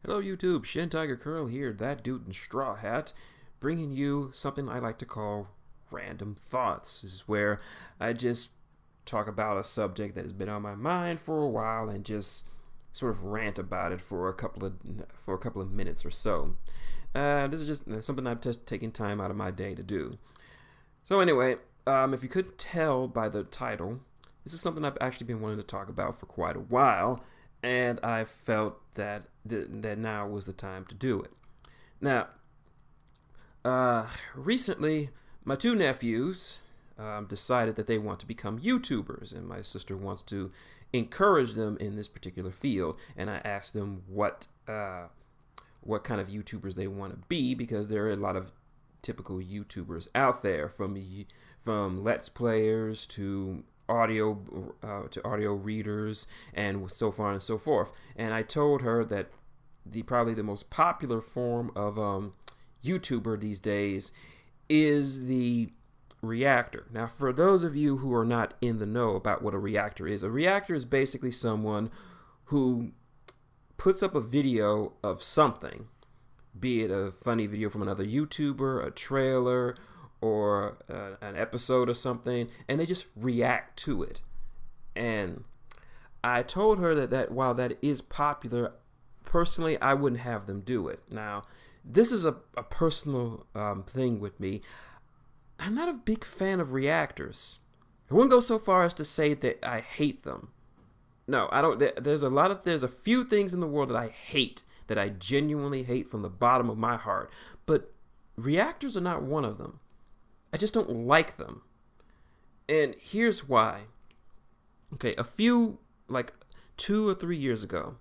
Hello YouTube, Shin Tiger Curl here, that dude in straw hat, bringing you something I like to call random thoughts. This is where I just talk about a subject that has been on my mind for a while and just sort of rant about it for a couple of minutes or so. This is just something I've just taken time out of my day to do. So anyway, if you couldn't tell by the title, this is something I've actually been wanting to talk about for quite a while, and I felt that that now was the time to do it. Now, recently, my two nephews decided that they want to become YouTubers, and my sister wants to encourage them in this particular field. And I asked them what kind of YouTubers they want to be, because there are a lot of typical YouTubers out there, from Let's Players to audio readers and so far and so forth. And I told her that probably the most popular form of YouTuber these days is the reactor. Now, for those of you who are not in the know about what a reactor is basically someone who puts up a video of something, be it a funny video from another YouTuber, a trailer, or an episode or something, and they just react to it. And I told her that while that is popular, personally, I wouldn't have them do it. Now, this is a personal thing with me. I'm not a big fan of reactors. I wouldn't go so far as to say that I hate them. No, I don't. There's a few things in the world that I hate, that I genuinely hate from the bottom of my heart. But reactors are not one of them. I just don't like them. And here's why. Okay, like 2 or 3 years ago,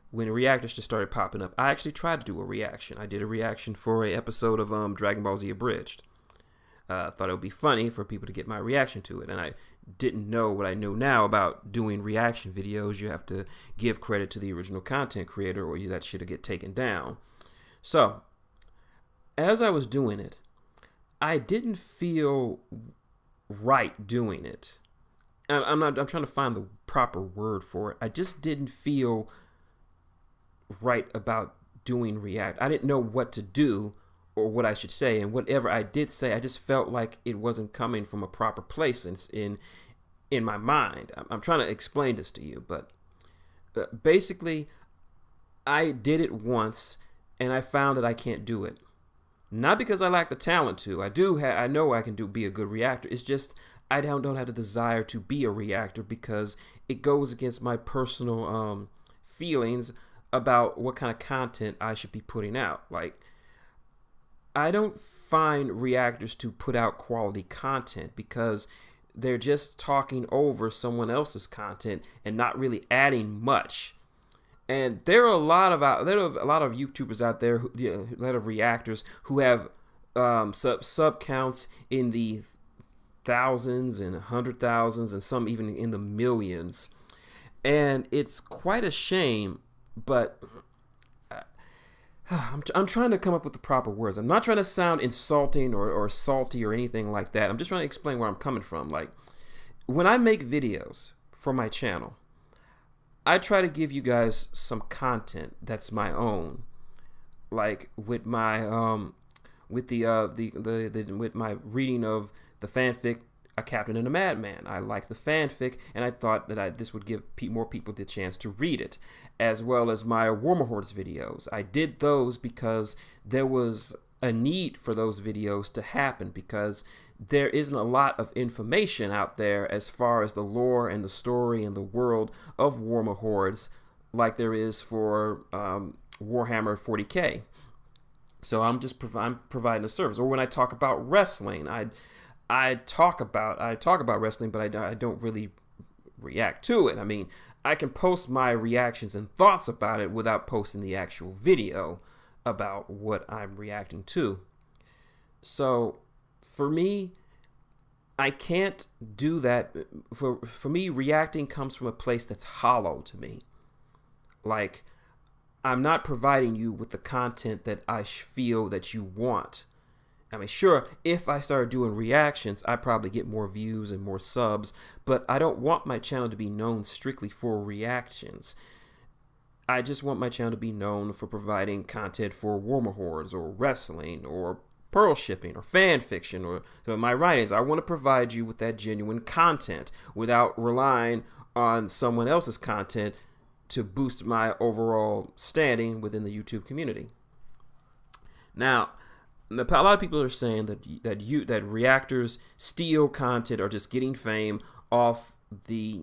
when reactors just started popping up, I actually tried to do a reaction. I did a reaction for an episode of Dragon Ball Z Abridged. Thought it would be funny for people to get my reaction to it. And I didn't know what I know now about doing reaction videos. You have to give credit to the original content creator, or that shit'll get taken down. So, as I was doing it, I didn't feel right doing it. I'm trying to find the proper word for it. I just didn't feel right about doing react. I didn't know what to do or what I should say, and whatever I did say, I just felt like it wasn't coming from a proper place in my mind. I'm trying to explain this to you, but basically, I did it once, and I found that I can't do it. Not because I lack the talent to. I know I can be a good reactor. It's just I don't have the desire to be a reactor, because it goes against my personal feelings about what kind of content I should be putting out. Like, I don't find reactors to put out quality content, because they're just talking over someone else's content and not really adding much. And there are a lot of YouTubers out there, a lot of reactors who have sub counts in the thousands and 100,000s, and some even in the millions. And it's quite a shame, but I'm trying to come up with the proper words. I'm not trying to sound insulting or salty or anything like that. I'm just trying to explain where I'm coming from. Like, when I make videos for my channel, I try to give you guys some content that's my own, like with my with my reading of the fanfic A Captain and a Madman. I like the fanfic, and I thought that this would give more people the chance to read it, as well as my Warmer Hordes videos. I did those because there was a need for those videos to happen, because there isn't a lot of information out there as far as the lore and the story and the world of Warmer Hordes like there is for Warhammer 40K. So I'm providing a service. Or when I talk about wrestling, I talk about wrestling, but I don't really react to it. I mean, I can post my reactions and thoughts about it without posting the actual video about what I'm reacting to. So, for me, I can't do that. For me, reacting comes from a place that's hollow to me. Like, I'm not providing you with the content that I feel that you want. I mean, sure, if I started doing reactions, I'd probably get more views and more subs, but I don't want my channel to be known strictly for reactions. I just want my channel to be known for providing content for Warmer Hordes or wrestling or pearl shipping or fan fiction or so my writings. I want to provide you with that genuine content without relying on someone else's content to boost my overall standing within the YouTube community. Now, a lot of people are saying that reactors steal content or just getting fame off the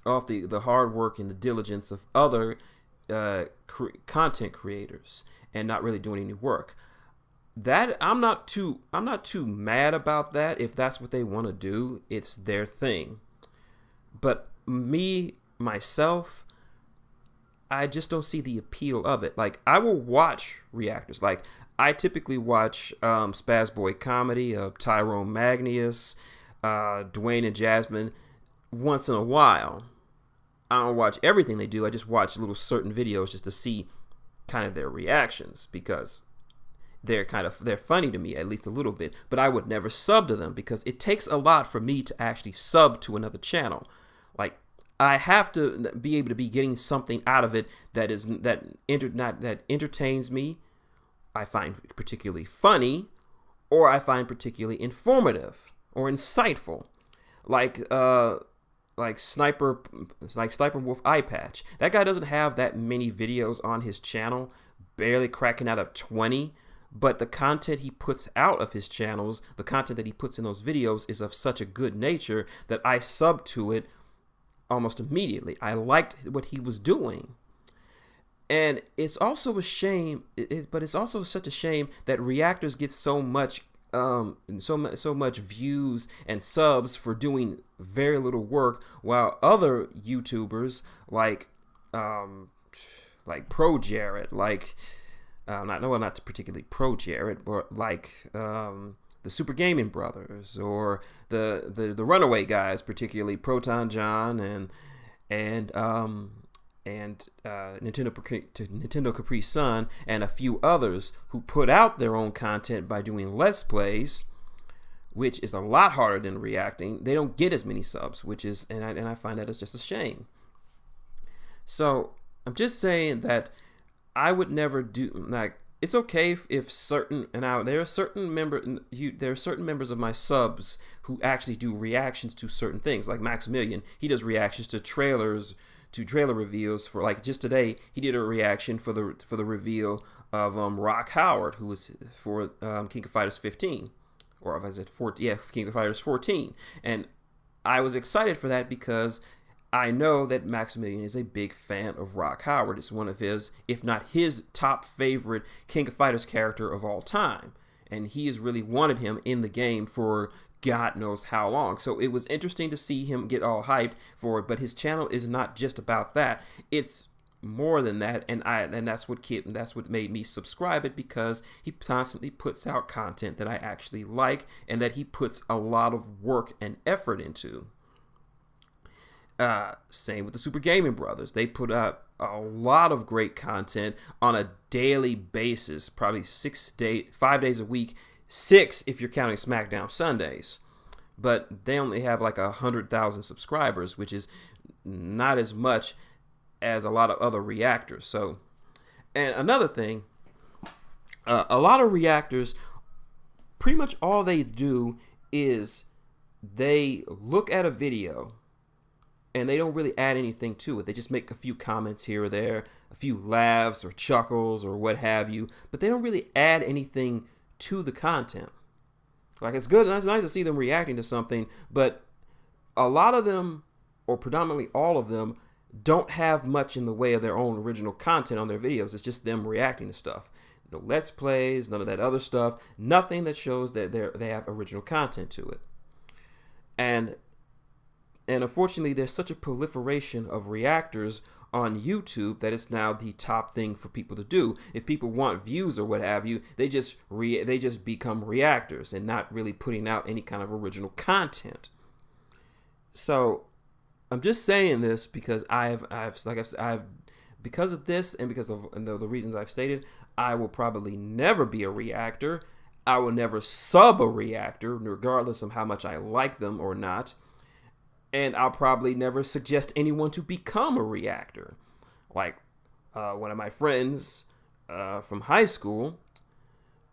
hard work and the diligence of other content creators and not really doing any work. That I'm not too mad about that. If that's what they want to do, it's their thing. But myself, I just don't see the appeal of it. Like, I will watch reactors. Like, I typically watch Spaz Boy Comedy of Tyrone Magnius, Dwayne and Jasmine once in a while. I don't watch everything they do. I just watch little certain videos just to see kind of their reactions because they're funny to me, at least a little bit. But I would never sub to them because it takes a lot for me to actually sub to another channel. Like, I have to be able to be getting something out of it that entertains me, I find particularly funny, or I find particularly informative or insightful. Like Sniper Wolf Eye Patch. That guy doesn't have that many videos on his channel, barely cracking out of 20. But the content he puts out of his channels, the content that he puts in those videos is of such a good nature that I sub to it almost immediately. I liked what he was doing. And it's also a shame, but it's also such a shame that reactors get so much views and subs for doing very little work, while other YouTubers like Pro Jared, not particularly Pro Jared, but like the Super Gaming Brothers or the Runaway guys, particularly Proton John and Nintendo Capri Sun and a few others who put out their own content by doing Let's Plays, which is a lot harder than reacting. They don't get as many subs, and I find that is just a shame. So I'm just saying that I would never do, like, it's okay if certain, and there are certain members of my subs who actually do reactions to certain things, like Maximilian. He does reactions to trailer reveals. For, like, just today he did a reaction for the reveal of Rock Howard, who was for King of Fighters 15, or was it 14? Yeah, King of Fighters 14. And I was excited for that because I know that Maximilian is a big fan of Rock Howard. It's one of his, if not his, top favorite King of Fighters character of all time. And he has really wanted him in the game for God knows how long. So it was interesting to see him get all hyped for it. But his channel is not just about that. It's more than that. And that's what made me subscribe it, because he constantly puts out content that I actually like and that he puts a lot of work and effort into. Same with the Super Gaming Brothers. They put out a lot of great content on a daily basis, probably 5 days a week, 6 if you're counting SmackDown Sundays. But they only have like 100,000 subscribers, which is not as much as a lot of other reactors. So, and another thing, a lot of reactors, pretty much all they do is they look at a video and they don't really add anything to it. They just make a few comments here or there, a few laughs or chuckles or what have you, but they don't really add anything to the content. Like, it's good, it's nice to see them reacting to something, but a lot of them, or predominantly all of them, don't have much in the way of their own original content on their videos. It's just them reacting to stuff. No Let's Plays, none of that other stuff, nothing that shows that they have original content to it. And unfortunately, there's such a proliferation of reactors on YouTube that it's now the top thing for people to do. If people want views or what have you, they just become reactors and not really putting out any kind of original content. So I'm just saying this because because of this and because of the reasons I've stated, I will probably never be a reactor. I will never sub a reactor, regardless of how much I like them or not. And I'll probably never suggest anyone to become a reactor. Like, One of my friends from high school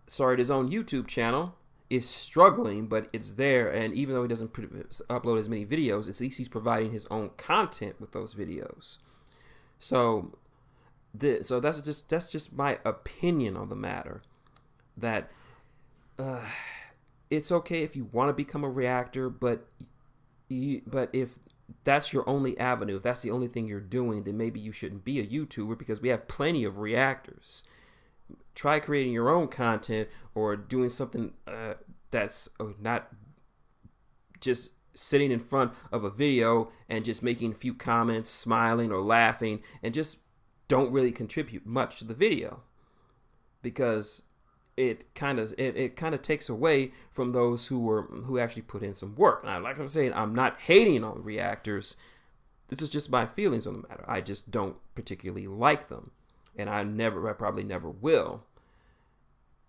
started his own YouTube channel. Is struggling, but it's there, and even though he doesn't upload as many videos, at least he's providing his own content with those videos. So that's just my opinion on the matter. That it's okay if you want to become a reactor, but if that's your only avenue, if that's the only thing you're doing, then maybe you shouldn't be a YouTuber, because we have plenty of reactors. Try creating your own content or doing something that's not just sitting in front of a video and just making a few comments, smiling or laughing, and just don't really contribute much to the video, because it kind of takes away from those who actually put in some work. And like I'm saying, I'm not hating on reactors. This is just my feelings on the matter. I just don't particularly like them, and I probably never will.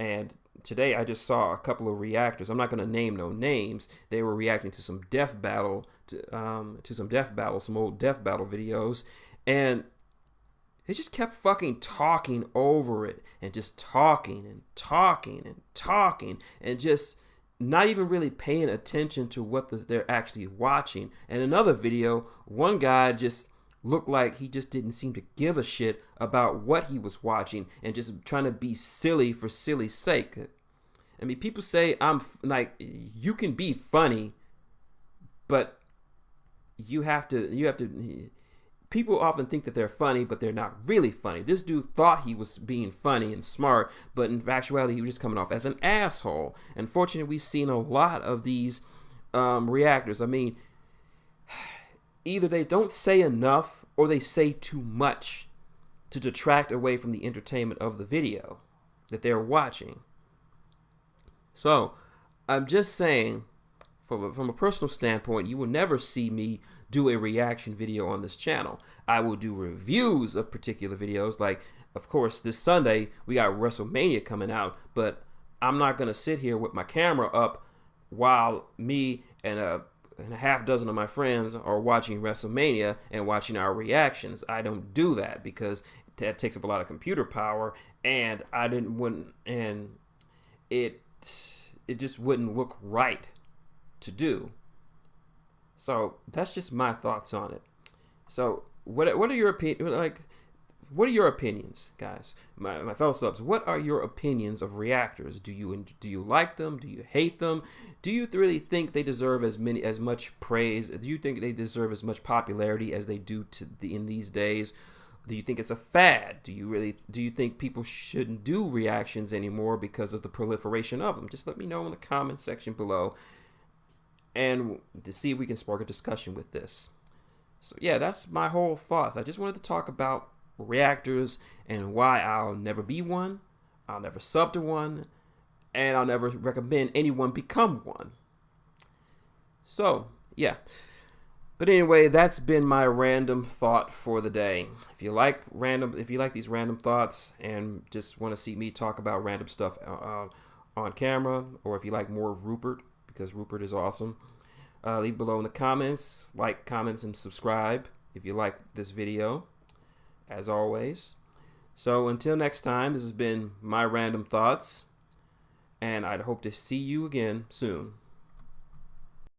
And today I just saw a couple of reactors. I'm not going to name no names. They were reacting to some death battle, some old death battle videos, and they just kept fucking talking over it, and just talking and talking and talking, and just not even really paying attention to what they're actually watching. And another video, one guy just looked like he just didn't seem to give a shit about what he was watching, and just trying to be silly for silly's sake. I mean, people say you can be funny, but you have to. People often think that they're funny, but they're not really funny. This dude thought he was being funny and smart, but in actuality, he was just coming off as an asshole. Unfortunately, we've seen a lot of these reactors. I mean, either they don't say enough or they say too much to detract away from the entertainment of the video that they're watching. So, I'm just saying, from a personal standpoint, you will never see me do a reaction video on this channel. I will do reviews of particular videos. Like, of course, this Sunday, we got WrestleMania coming out, but I'm not going to sit here with my camera up while me and a half dozen of my friends are watching WrestleMania and watching our reactions. I don't do that because that takes up a lot of computer power, and it just wouldn't look right to do. So that's just my thoughts on it. So what are your what are your opinions, guys? My fellow subs, what are your opinions of reactors? Do you like them? Do you hate them? Do you really think they deserve as much praise? Do you think they deserve as much popularity as they do in these days? Do you think it's a fad? Do you think people shouldn't do reactions anymore because of the proliferation of them? Just let me know in the comment section below, and to see if we can spark a discussion with this. So yeah, that's my whole thoughts. I just wanted to talk about reactors and why I'll never be one, I'll never sub to one, and I'll never recommend anyone become one. So yeah. But anyway, that's been my random thought for the day. If you like these random thoughts and just want to see me talk about random stuff on camera, or if you like more of Rupert, because Rupert is awesome, leave below in the comments. Like, comments, and subscribe if you like this video, as always. So until next time, this has been my random thoughts, and I'd hope to see you again soon.